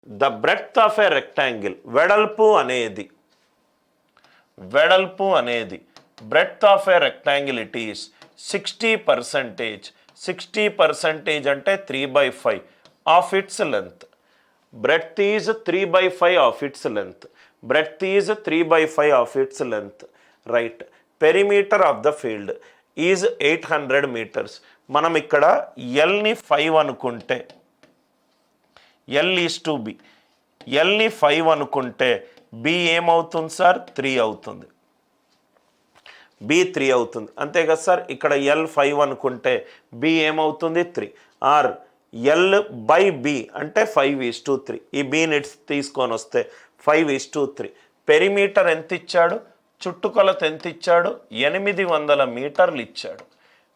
The breadth of a rectangle, వెడల్పు అనేది breadth of a rectangle it is 60%. 60% అంటే 3/5 of it's length. breadth is 3/5 of its length. Breadth is 3/5 of its length. Right. Perimeter of the field is 800 meters. మనం ఇక్కడ L ని 5 అనుకుంటే, L is to B. L ని 5 అనుకుంటే B ఏమవుతుంది sir? 3 అవుతుంది. B 3 అవుతుంది. అంతే కదా సార్? ఇక్కడ L 5 అనుకుంటే B ఏమవుతుంది? 3. ఆర్ L/B అంటే 5:3. ఈ బీని తీసుకొని వస్తే 5:3. పెరిమీటర్ ఎంత ఇచ్చాడు? చుట్టుకొలత ఎంత ఇచ్చాడు? 800 మీటర్లు ఇచ్చాడు.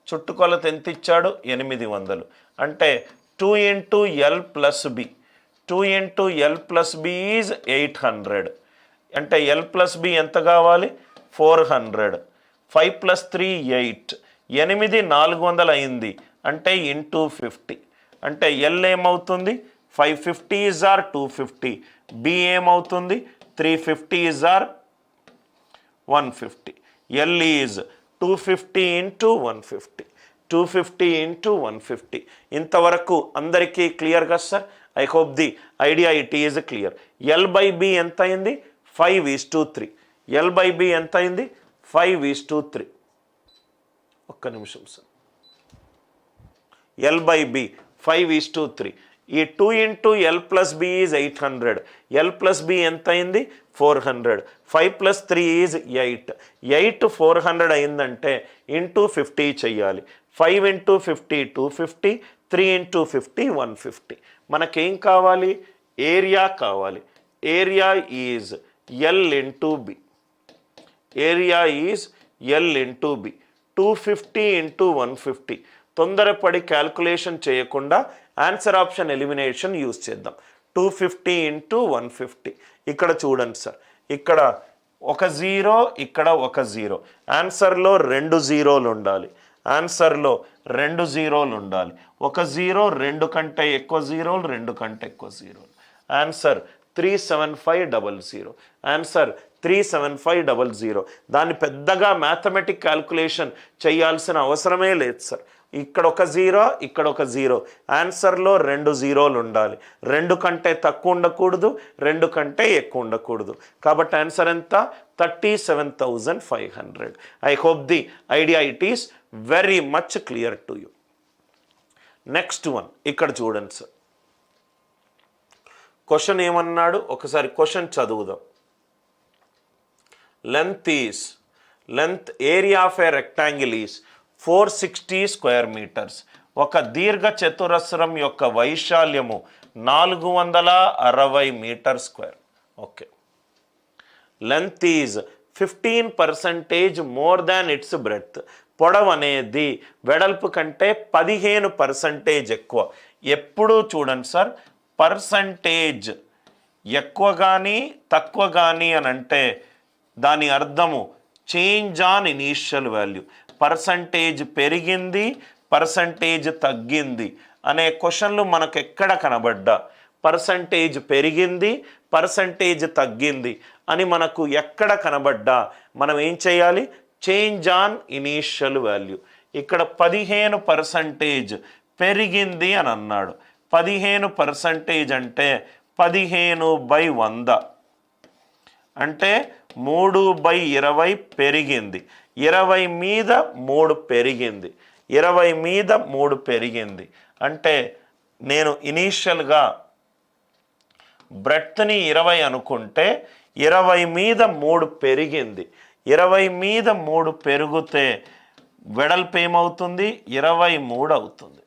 చుట్టుకొలత ఎంత ఇచ్చాడు? 800. అంటే 2 × L + B. 2 × L + B is 800. అంటే L + B ఎంత కావాలి? 400. 5 + 3 8. 8 400 అయింది అంటే ఇంటూ 50. అంటే L ఏమవుతుంది? 550 is or 250. B ఏమవుతుంది? 350 is or 150. L is 250 × 150. 250 × 150. ఇంతవరకు అందరికీ క్లియర్ కదా sir? I hope the idea it is clear. L/B ఎంత అయింది? 5:3. L/B ఎంత అయింది? 5:3. ఒక్క నిమిషం సార్. L/B 5:3. ఈ 2 × L + B is 800. L + B ఎంత అయింది? 400. 5 + 3 ఈజ్ 8. 8 400 అయిందంటే ఇంటూ 50 చెయ్యాలి. 5 × 50 250. 3 × 50 150. మనకేం కావాలి? ఏరియా కావాలి. Area is L × B. Area is L × B. 250 × 150. తొందరపడి క్యాల్కులేషన్ చేయకుండా ఆన్సర్ ఆప్షన్ ఎలిమినేషన్ యూజ్ చేద్దాం. 250 × 150. ఇక్కడ చూడండి సార్, ఇక్కడ ఒక 0, ఇక్కడ ఒక 0. ఆన్సర్లో 2 0లు ఉండాలి. ఆన్సర్లో 2 0లు ఉండాలి. ఒక 0, 2 కంటే ఎక్కువ 0లు, 2 కంటే ఎక్కువ 0లు. ఆన్సర్ 37500. ఆన్సర్ 37500. దాన్ని పెద్దగా మ్యాథమెటిక్ క్యాల్కులేషన్ చేయాల్సిన అవసరమే లేదు సార్. ఇక్కడ ఒక 0, ఇక్కడ ఒక 0. ఆన్సర్లో 2 0లు ఉండాలి. 2 కంటే తక్కువ ఉండకూడదు, 2 కంటే ఎక్కువ ఉండకూడదు. కాబట్టి ఆన్సర్ ఎంత? 37,500. I hope the idea it is very much clear to you. Next one ఇక్కడ చూడండి సార్. క్వశ్చన్ ఏమన్నాడు? ఒకసారి క్వశ్చన్ చదువుదాం. Length area of a rectangle is 460 square metres. ఒక దీర్ఘ చతురస్రం యొక్క వైశాల్యము 460 metre square. Okay. Length is 15% more than its breadth. పొడవు అనేది వెడల్పు కంటే 15% ఎక్కువ. ఎప్పుడూ చూడండి సార్, పర్సంటేజ్ ఎక్కువ కానీ తక్కువ కానీ అని అంటే దాని అర్థము change on initial value. Percentage పెరిగింది, పర్సంటేజ్ తగ్గింది అనే క్వశ్చన్లు మనకు ఎక్కడ కనబడ్డా, పర్సంటేజ్ పెరిగింది, పర్సంటేజ్ తగ్గింది అని మనకు ఎక్కడ కనబడ్డా మనం ఏం చేయాలి? Change on initial value. ఇక్కడ 15% పెరిగింది అని అన్నాడు. 15% అంటే 15/100 అంటే 3/20 పెరిగింది. 20 మీద 3 పెరిగింది. 20 మీద 3 పెరిగింది. అంటే నేను ఇనీషియల్గా బ్రెడ్త్ని 20 అనుకుంటే 20 మీద 3 పెరిగింది. 20 మీద 3 పెరిగితే వెడల్పు ఏమవుతుంది? 23 అవుతుంది.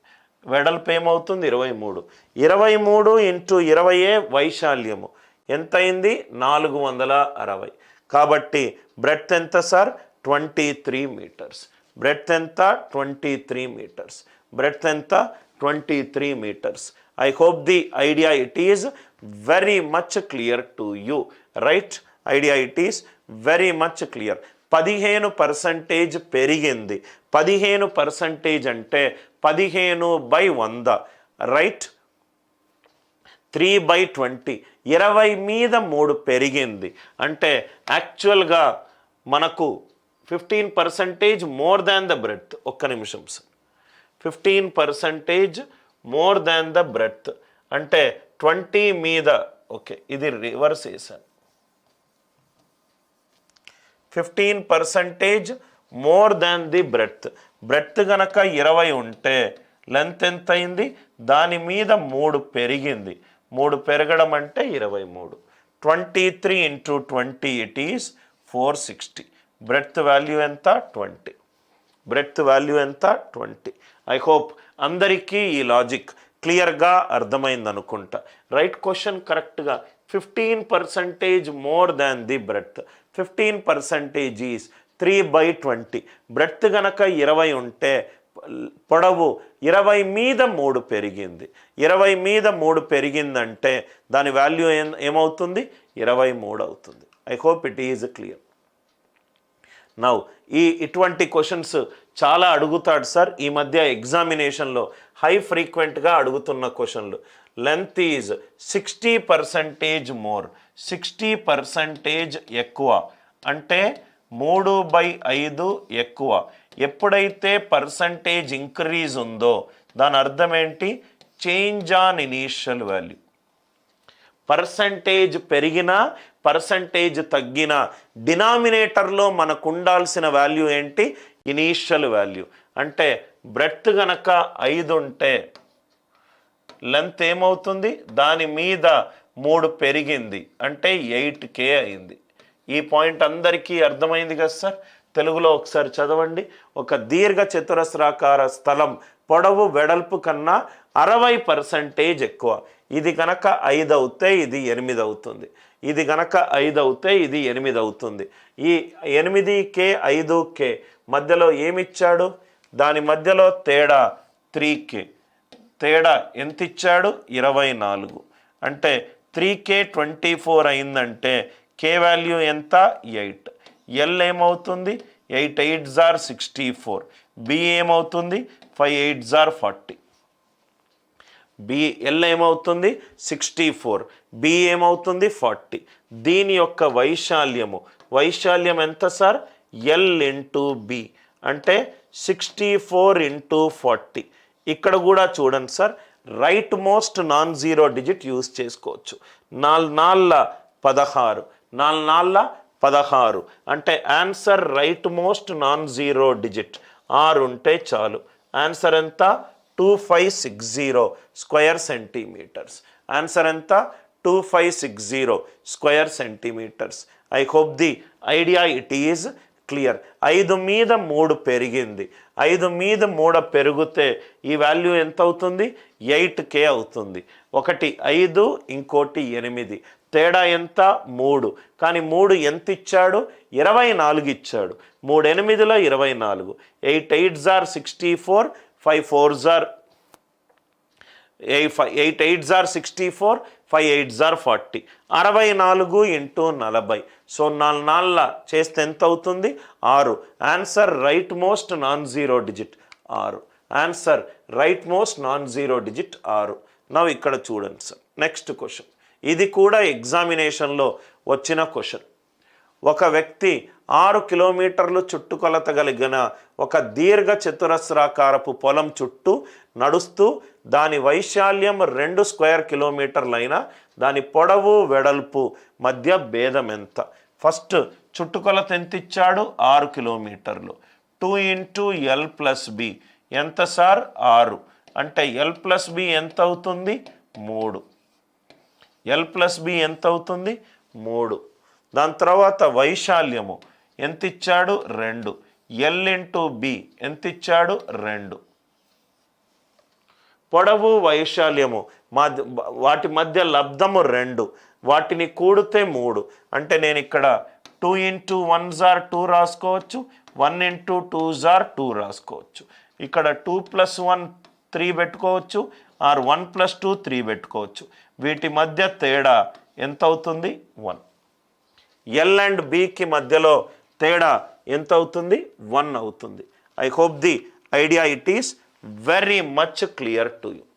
వెడల్పు ఏమవుతుంది? 23. 23 × 20 వైశాల్యము ఎంతైంది? 460. కాబట్టి బ్రెడ్త్ ఎంత సార్? 23 మీటర్స్. బ్రెడ్త్ ఎంత? 23 మీటర్స్. బ్రెడ్త్ ఎంత? 23 metres. I hope the idea it is very much clear to you. Right? Idea it is very much clear. 15% పెరిగింది. 15% అంటే 15/100. రైట్? 3/20, 20 మీద 3 పెరిగింది. అంటే యాక్చువల్గా మనకు 15% మోర్ దాన్ ద బ్రెడ్త్. ఒక్క నిమిషం sir, 15% more than the breadth అంటే 20 మీద, ఓకే ఇది రివర్స్ వేసాను, 15% more than the breadth. Breadth కనుక 20 ఉంటే లెంత్ ఎంత అయింది, దాని మీద 3 పెరిగింది. 3 పెరగడం అంటే 23. 23 into 20 it is 460. Breadth value ఎంత 20. బ్రెడ్త్ వాల్యూ ఎంత 20. ఐ హోప్ అందరికీ ఈ లాజిక్ క్లియర్గా అర్థమైంది అనుకుంటా. రైట్ క్వశ్చన్ కరెక్ట్గా 15% more than the breadth. 15% is 3/20. Breadth కనుక 20 ఉంటే పొడవు 20 మీద 3 పెరిగింది. 20 మీద 3 పెరిగిందంటే దాని వాల్యూ ఏమవుతుంది, 23 అవుతుంది. I hope it is clear. Now ఇటువంటి క్వశ్చన్స్ చాలా అడుగుతాడు సార్ ఈ మధ్య ఎగ్జామినేషన్లో, హై ఫ్రీక్వెంట్గా అడుగుతున్న క్వశ్చన్లు. లెంత్ ఈజ్ 60% మోర్, 60% ఎక్కువ అంటే 3/5 ఎక్కువ. ఎప్పుడైతే పర్సంటేజ్ ఇంక్రీజ్ ఉందో దాని అర్థం ఏంటి, change on initial value. Percentage పెరిగినా పర్సంటేజ్ తగ్గినా డినామినేటర్లో మనకు ఉండాల్సిన వాల్యూ ఏంటి, ఇనీషియల్ వాల్యూ. అంటే బ్రెడ్త్ గనక 5 ఉంటే లెంత్ ఏమవుతుంది, దాని మీద 3 పెరిగింది అంటే 8K అయింది. ఈ పాయింట్ అందరికీ అర్థమైంది కదా సార్. తెలుగులో ఒకసారి చదవండి. ఒక దీర్ఘ చతురస్రాకార స్థలం పొడవు వెడల్పు కన్నా 60% ఎక్కువ. ఇది కనుక 5 అవుతే ఇది 8 అవుతుంది. ఇది కనుక 5 అవుతే ఇది 8 అవుతుంది. ఈ 8K 5K మధ్యలో ఏమిచ్చాడు, దాని మధ్యలో తేడా 3K. తేడా ఎంత ఇచ్చాడు, 24. అంటే 3K 24 అయిందంటే K వాల్యూ ఎంత, 8. ఎల్ ఏమవుతుంది, 8 8s are 64. బి ఏమవుతుంది, 5 8s are 40. ఎల్ ఏమవుతుంది 64, బి ఏమవుతుంది 40. దీని యొక్క వైశాల్యం ఎంత సార్, ఎల్ ఇంటూ బి అంటే 64 into 40. ఇక్కడ కూడా చూడండి sir, right most non zero digit use చేసుకోవచ్చు. 4 4 16, 4 4 16 అంటే answer right most non zero digit 6 ఉంటే చాలు. ఆన్సర్ ఎంత, 2560 స్క్వేర్ సెంటీమీటర్స్. ఆన్సర్ ఎంత, 2560 square centimetres. I hope the idea it is clear. 5 మీద 3 పెరిగింది. 5 మీద 3 పెరిగితే ఈ వాల్యూ ఎంత అవుతుంది, 8K అవుతుంది. ఒకటి 5 ఇంకోటి 8, తేడా ఎంత 3. కానీ 3 ఎంత ఇచ్చాడు, 24 ఇచ్చాడు. 3 8లో 24. 8 8s are 64, 5 4s are 8 8s are 64, 5 8s are 40. 64 into 40. So 4 4 చేస్తే ఎంత అవుతుంది, 6. Answer right most non zero digit 6. Answer right most non zero digit 6. నవ్వు ఇక్కడ చూడండి సార్, నెక్స్ట్ క్వశ్చన్. ఇది కూడా ఎగ్జామినేషన్లో వచ్చిన క్వశ్చన్. ఒక వ్యక్తి 6 కిలోమీటర్లు చుట్టుకొలత కలిగిన ఒక దీర్ఘ చతురస్రాకారపు పొలం చుట్టూ నడుస్తూ దాని వైశాల్యం 2 స్క్వేర్ కిలోమీటర్లైనా దాని పొడవు వెడల్పు మధ్య భేదం ఎంత. ఫస్ట్ చుట్టుకొలత ఎంత ఇచ్చాడు, 6 కిలోమీటర్లు. 2 into L plus B ఎంత సార్, 6. అంటే L plus B ఎంత అవుతుంది, 3. L plus B ఎంత అవుతుంది, 3. దాని తర్వాత వైశాల్యము ఎంత ఇచ్చాడు, 2. L into B ఎంత ఇచ్చాడు, 2. పొడవు వైశాల్యము వాటి మధ్య లబ్ధము 2, వాటిని కూడితే 3. అంటే నేను ఇక్కడ 2 into 1s are 2 రాసుకోవచ్చు, 1 into 2s are 2 రాసుకోవచ్చు. ఇక్కడ 2 plus 1 3 పెట్టుకోవచ్చు, ఆర్ 1 plus 2 3 పెట్టుకోవచ్చు. వీటి మధ్య తేడా ఎంత అవుతుంది, 1. ఎల్ అండ్ బికి మధ్యలో తేడా ఎంత అవుతుంది, 1 అవుతుంది. I hope the idea it is very much clear to you.